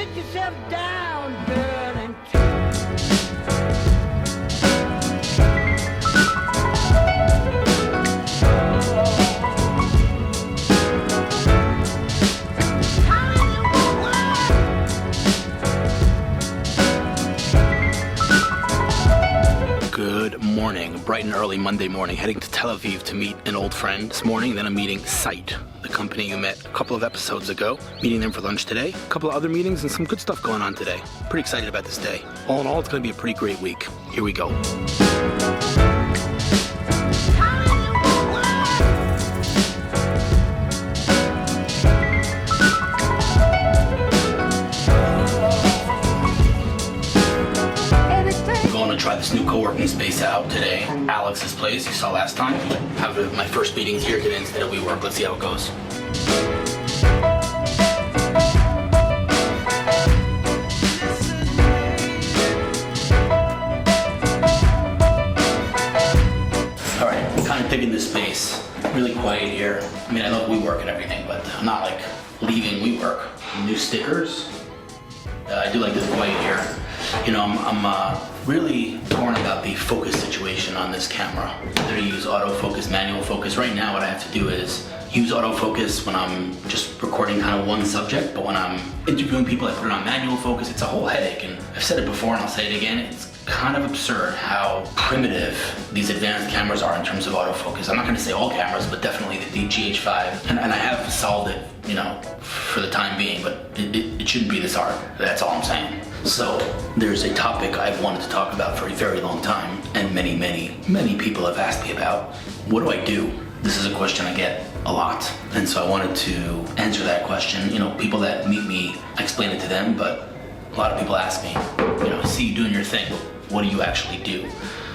sit yourself down, girl, and Good morning, bright and early Monday morning, heading to Tel Aviv to meet an old friend this morning. Then I'm meeting Syte, the company you met a couple of episodes ago. Meeting them for lunch today. A couple of other meetings and some good stuff going on today. Pretty excited about this day. All in all, it's going to be a pretty great week. Here we go. Try this new co-working space out today. Alex's place, you saw last time. Have my first meetings here today instead of WeWork. Let's see how it goes. All right, I'm kind of digging this space. Really quiet here. I mean, I love WeWork and everything, but I'm not like leaving WeWork. New stickers. I do like this quiet here. You know, I'm really torn about the focus situation on this camera. Whether to use autofocus, manual focus. Right now what I have to do is use autofocus when I'm just recording kind of one subject, but when I'm interviewing people I put it on manual focus. It's a whole headache, and I've said it before and I'll say it again. It's kind of absurd how primitive these advanced cameras are in terms of autofocus. I'm not going to say all cameras, but definitely the GH5. And I have solved it, you know, for the time being, but it shouldn't be this hard. That's all I'm saying. So there's a topic I've wanted to talk about for a very long time, and many people have asked me about. What do I do? This is a question I get a lot, and so I wanted to answer that question. You know, people that meet me, I explain it to them, but a lot of people ask me, you know, I see you doing your thing, but what do you actually do?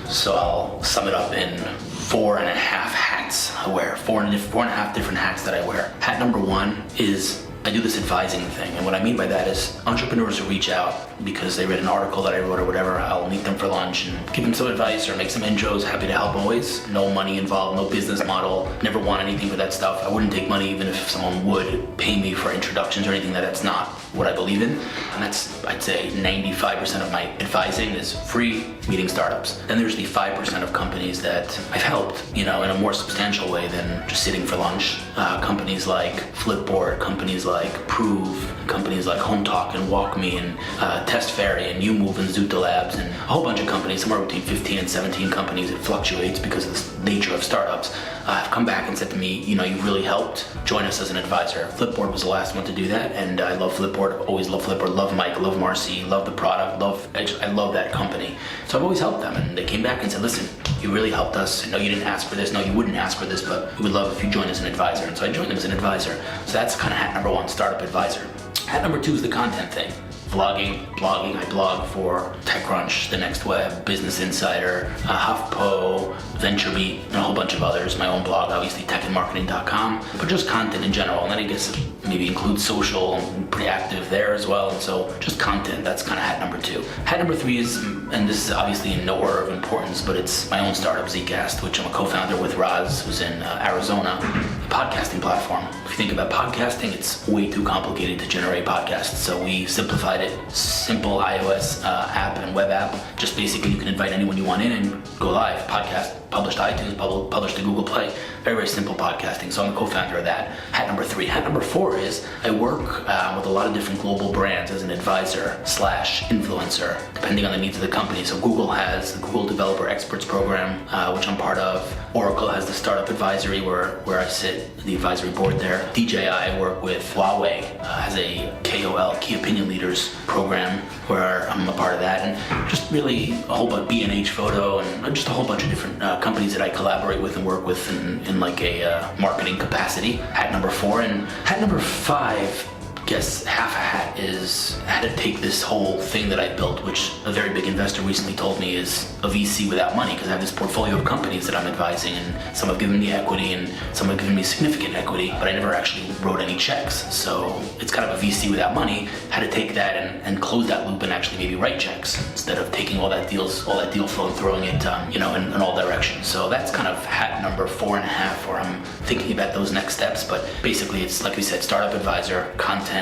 So I'll sum it up in 4.5 hats I wear, 4.5 different hats that I wear. Hat number one is I do this advising thing, and what I mean by that is entrepreneurs who reach out because they read an article that I wrote or whatever, I'll meet them for lunch and give them some advice or make some intros. Happy to help always. No money involved, no business model, never want anything for that stuff. I wouldn't take money even if someone would pay me for introductions or anything. That's not what I believe in. And that's, I'd say 95% of my advising is free, meeting startups. Then there's the 5% of companies that I've helped, you know, in a more substantial way than just sitting for lunch. Companies like Flipboard, companies like Prove, companies like Home Talk and WalkMe and Test Fairy and YouMove and Zoota Labs and a whole bunch of companies, somewhere between 15 and 17 companies. It fluctuates because of the nature of startups. Have come back and said to me, you know, you've really helped. Join us as an advisor. Flipboard was the last one to do that, and I love Flipboard. I've always loved Flipboard. Love Mike, love Marcy, love the product. I love that company. So I've always helped them, and they came back and said, listen, you really helped us. I know you didn't ask for this. No, you wouldn't ask for this, but we would love if you joined as an advisor. And so I joined them as an advisor. So that's kind of hat number one, startup advisor. Hat number two is the content thing. Vlogging, blogging. I blog for TechCrunch, The Next Web, Business Insider, HuffPo, VentureBeat, and a whole bunch of others. My own blog, obviously, techandmarketing.com, but just content in general. And then I guess maybe include social. I'm pretty active there as well. And so just content, that's kind of hat number two. Hat number three is, and this is obviously in no order of importance, but it's my own startup, Zeek, which I'm a co-founder with Raz, who's in Arizona, a podcasting platform. If you think about podcasting, it's way too complicated to generate podcasts. So we simplified it. Simple iOS app and web app. Just basically you can invite anyone you want in and go live. Podcast, published iTunes, published to Google Play. Very, very simple podcasting. So I'm a co-founder of that. Hat number three. Hat number four is I work with a lot of different global brands as an advisor / influencer, depending on the needs of the company. So Google has the Google Developer Experts Program, which I'm part of. Oracle has the Startup Advisory where I sit, the advisory board there. DJI, I work with. Huawei has a KOL, Key Opinion Leaders program where I'm a part of that. And just really a whole bunch, B&H Photo, and just a whole bunch of different companies that I collaborate with and work with in like a marketing capacity. Hat number four. And hat number five, guess half a hat is how to take this whole thing that I built, which a very big investor recently told me is a VC without money, because I have this portfolio of companies that I'm advising, and some have given me equity and some have given me significant equity, but I never actually wrote any checks. So it's kind of a VC without money, how to take that and close that loop and actually maybe write checks instead of taking all that deal flow and throwing it in all directions. So that's kind of hat number 4.5, where I'm thinking about those next steps. But basically it's, like we said, startup advisor, content,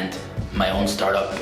my own startup,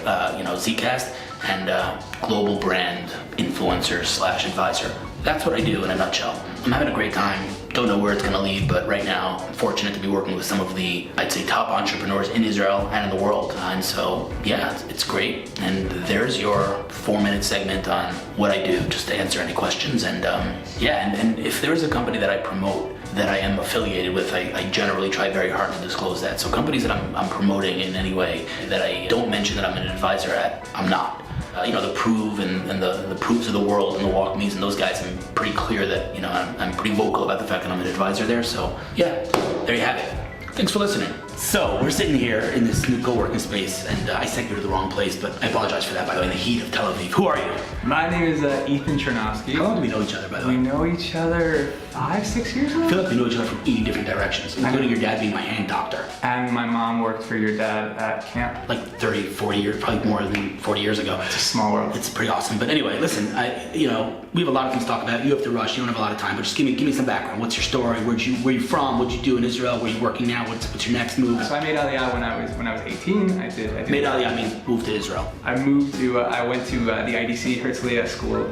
Zeek, and global brand influencer / advisor. That's what I do in a nutshell. I'm having a great time. Don't know where it's going to lead, but right now I'm fortunate to be working with some of the, I'd say, top entrepreneurs in Israel and in the world. And so, yeah, it's great. And there's your 4-minute segment on what I do, just to answer any questions. And and if there's a company that I promote that I am affiliated with, I generally try very hard to disclose that. So companies that I'm promoting in any way that I don't mention that I'm an advisor at, I'm not. The Prove and the Proves of the world and the Walk Me's and those guys, I'm pretty clear that, I'm pretty vocal about the fact that I'm an advisor there. So yeah, there you have it. Thanks for listening. So we're sitting here in this new co-working space, and I sent you to the wrong place, but I apologize for that, by the way, in the heat of Tel Aviv. Who are you? My name is Ethan Chernofsky. How long do we know each other, by the way? We know each other 5-6 years now? I feel like we know each other from 80 different directions, including your dad being my hand doctor. And my mom worked for your dad at camp. Like 30, 40 years, probably more than 40 years ago. It's a small world. It's pretty awesome. But anyway, listen, we have a lot of things to talk about. You have to rush. You don't have a lot of time, but just give me some background. What's your story? Where you from? What'd you do in Israel? Where you working now? What's your next move? So I made Aliyah when I was 18. I did. Made Aliyah means moved to Israel. I moved to. I went to the IDC Herzliya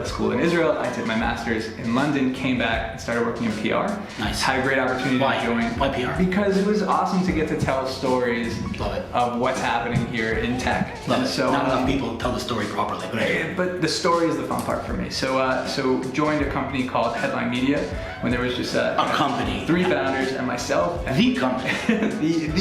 school in Israel. I did my master's in London. Came back and started working in PR. Nice. Had a great opportunity to join. Why PR? Because it was awesome to get to tell stories. Love it. Of what's happening here in tech. Love it. So not enough people tell the story properly. But the story is the fun part for me. So joined a company called Headline Media when there was just a company. 3 founders and myself. And the company.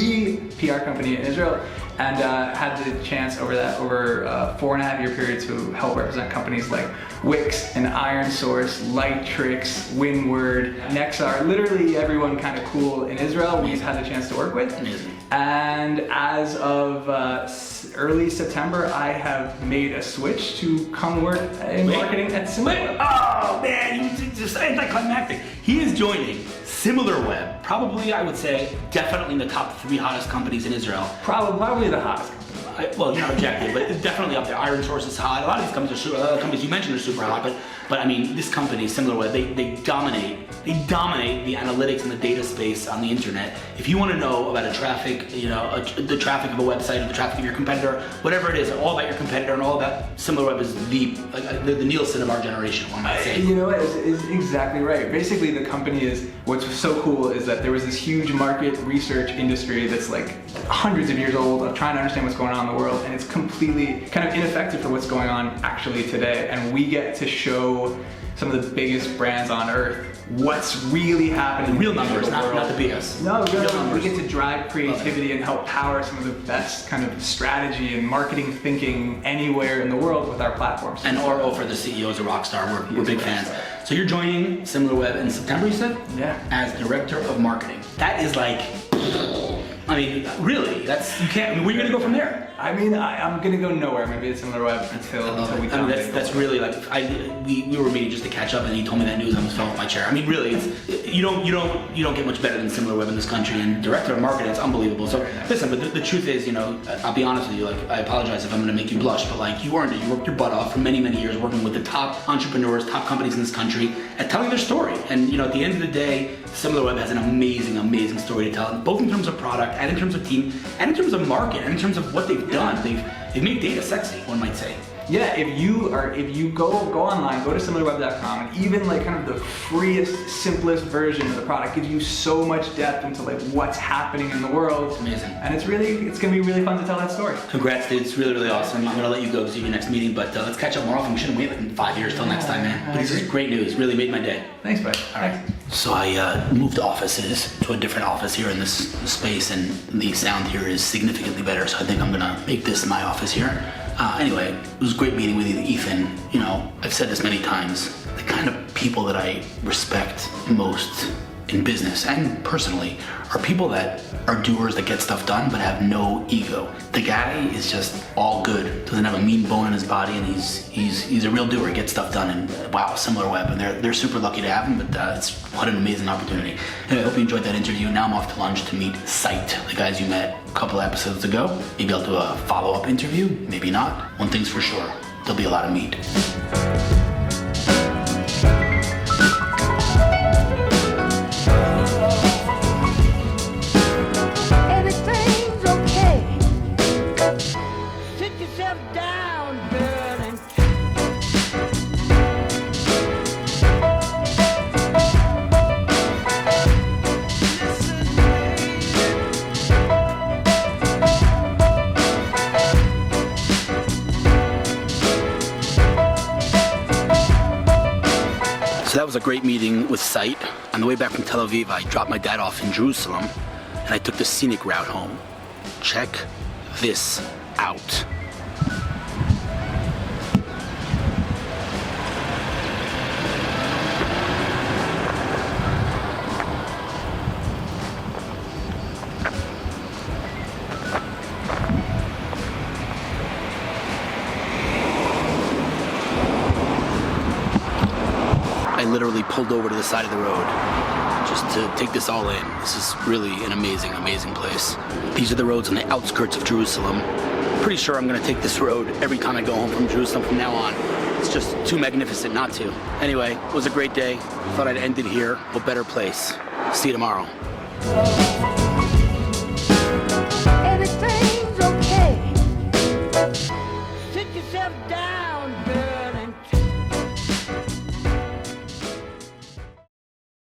the PR company in Israel, and had the chance over a 4.5-year period to help represent companies like Wix and IronSource, Lightrix, Windward, Nexar, literally everyone kind of cool in Israel we've had the chance to work with. Amazing. And as of early September, I have made a switch to come work in marketing at SimilarWeb. Oh man, you just anticlimactic. He is joining SimilarWeb, probably I would say definitely in the top 3 hottest companies in Israel. Probably the hottest company. Well, you're not objective, but it's definitely up there. IronSource is hot. A lot of these companies you mentioned are super hot, but I mean, this company, SimilarWeb, they dominate the analytics and the data space on the internet. If you want to know about the traffic of a website or the traffic of your competitor, whatever it is, all about your competitor and all about SimilarWeb is the Nielsen of our generation, one might say. You know what, is exactly right. Basically, the company what's so cool is that there was this huge market research industry that's like hundreds of years old of trying to understand what's going on in the world, and it's completely kind of ineffective for what's going on actually today. And we get to show some of the biggest brands on earth what's really happening. Real numbers, not the BS. No, real numbers. We get to drive creativity and help power some of the best kind of strategy and marketing thinking anywhere in the world with our platforms. And Oro for the CEO is a rock star. We're big fans. So you're joining SimilarWeb in September, you said? Yeah. As director of marketing. That is like, I mean, really, where are you gonna go from there? I mean, I'm gonna go nowhere. Maybe it's SimilarWeb until we I mean, that's really like, we were meeting just to catch up, and he told me that news. I almost fell off my chair. I mean, really, you don't get much better than SimilarWeb in this country. And director of marketing, it's unbelievable. So listen, but the truth is, I'll be honest with you. Like, I apologize if I'm gonna make you blush, but like, you earned it. You worked your butt off for many, many years, working with the top entrepreneurs, top companies in this country, and telling their story. And at the end of the day, SimilarWeb has an amazing, amazing story to tell, both in terms of product and in terms of team and in terms of market and in terms of what they've done. They've made data sexy, one might say. Yeah, if you go online, go to similarweb.com, and even like kind of the freest, simplest version of the product gives you so much depth into like what's happening in the world. It's amazing. And it's gonna be really fun to tell that story. Congrats, dude. It's really, really awesome. I'm gonna let you go to your next meeting, but let's catch up more often. We shouldn't wait like 5 years till next time, man. But this is great news. Really made my day. Thanks, bud. All right. So I moved offices to a different office here in this space, and the sound here is significantly better. So I think I'm gonna make this my office here. Anyway, it was great meeting with you, Ethan. I've said this many times, the kind of people that I respect most in business and personally are people that are doers that get stuff done but have no ego. The guy is just all good, doesn't have a mean bone in his body, and he's a real doer, gets stuff done. And wow, SimilarWeb, and they're super lucky to have him, but it's what an amazing opportunity. Anyway, I hope you enjoyed that interview. Now I'm off to lunch to meet Syte, the guys you met a couple episodes ago. Maybe I'll do a follow-up interview, maybe not. One thing's for sure, there'll be a lot of meat. yourself down, girl, and So that was a great meeting with Syte. On the way back from Tel Aviv, I dropped my dad off in Jerusalem, and I took the scenic route home. Check this out. I literally pulled over to the side of the road just to take this all in. This is really an amazing, amazing place. These are the roads on the outskirts of Jerusalem. Pretty sure I'm gonna take this road every time I go home from Jerusalem from now on. It's just too magnificent not to. Anyway, it was a great day. Thought I'd end it here. What better place? See you tomorrow. everything's okay. Sit yourself down, girl.